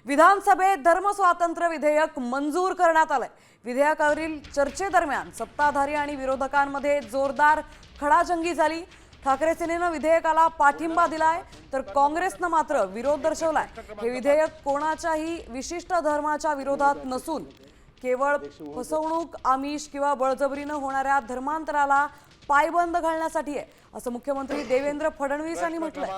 विधानसभेत धर्मस्वातंत्र्य विधेयक मंजूर करण्यात आलंय। विधेयकावरील चर्चेदरम्यान सत्ताधारी आणि विरोधकांमध्ये जोरदार खडाजंगी झाली। ठाकरे सेनेनं विधेयकाला पाठिंबा दिलाय तर काँग्रेसनं मात्र विरोध दर्शवलाय। हे विधेयक कोणाच्याही विशिष्ट धर्माच्या विरोधात नसून केवळ फसवणूक, आमिष किंवा बळजबरीनं होणाऱ्या धर्मांतराला पायबंद घालण्यासाठी आहे, असं मुख्यमंत्री देवेंद्र फडणवीस यांनी म्हटलंय।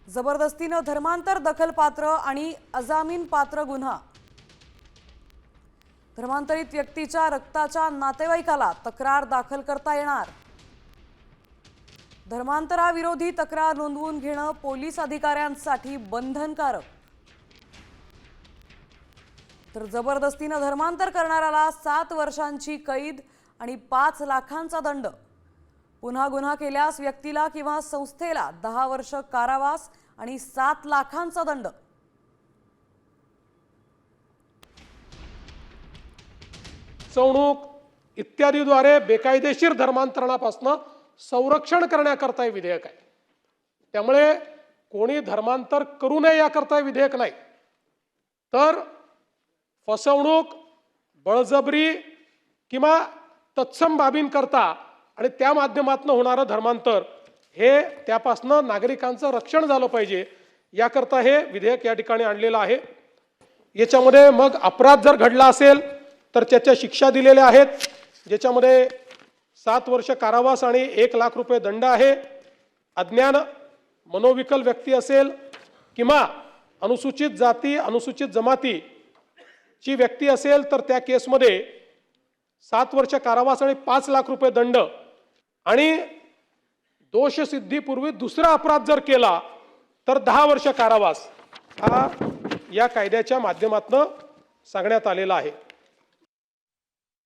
जबरदस्तीनं धर्मांतर दखलपात्र आणि अजामीन पात्र गुन्हा। धर्मांतरित व्यक्तीच्या रक्ताच्या नातेवाईकाला तक्रार दाखल करता येणार। धर्मांतराविरोधी तक्रार नोंदवून घेणं पोलीस अधिकाऱ्यांसाठी बंधनकारक। तर जबरदस्तीनं धर्मांतर करणाऱ्याला 7 वर्षांची कैद आणि 5 लाखांचा दंड। पुन्हा गुन्हा केल्यास व्यक्तीला किंवा संस्थेला 10 वर्ष कारावास आणि 7 लाखांचा दंड। फसवणूक इत्यादीद्वारे बेकायदेशीर धर्मांतरणापासून संरक्षण करण्याकरता हे विधेयक आहे। त्यामुळे कोणी धर्मांतर करू नये याकरता हे विधेयक नाही, तर फसवणूक, बळजबरी किंवा तत्सम बाबींकरता आणि त्या माध्यमातून होणारं धर्मांतर हे त्यापासून नागरिकांचं रक्षण झालं पाहिजे याकरता हे विधेयक या ठिकाणी आणलेलं आहे। याच्यामध्ये मग अपराध जर घडला असेल तर त्याच्या शिक्षा दिलेल्या आहेत, ज्याच्यामध्ये 7 वर्ष कारावास आणि 1 लाख रुपये दंड आहे। अज्ञान मनोविकल व्यक्ती असेल किंवा अनुसूचित जाती अनुसूचित जमाती ची व्यक्ती असेल तर त्या केसमध्ये 7 वर्ष कारावास आणि 5 लाख रुपये दंड आणि दोषसिद्धीपूर्वी दुसरा अपराध जर केला तर 10 वर्ष कारावास हा या कायद्याच्या माध्यमातून सांगण्यात आलेला आहे।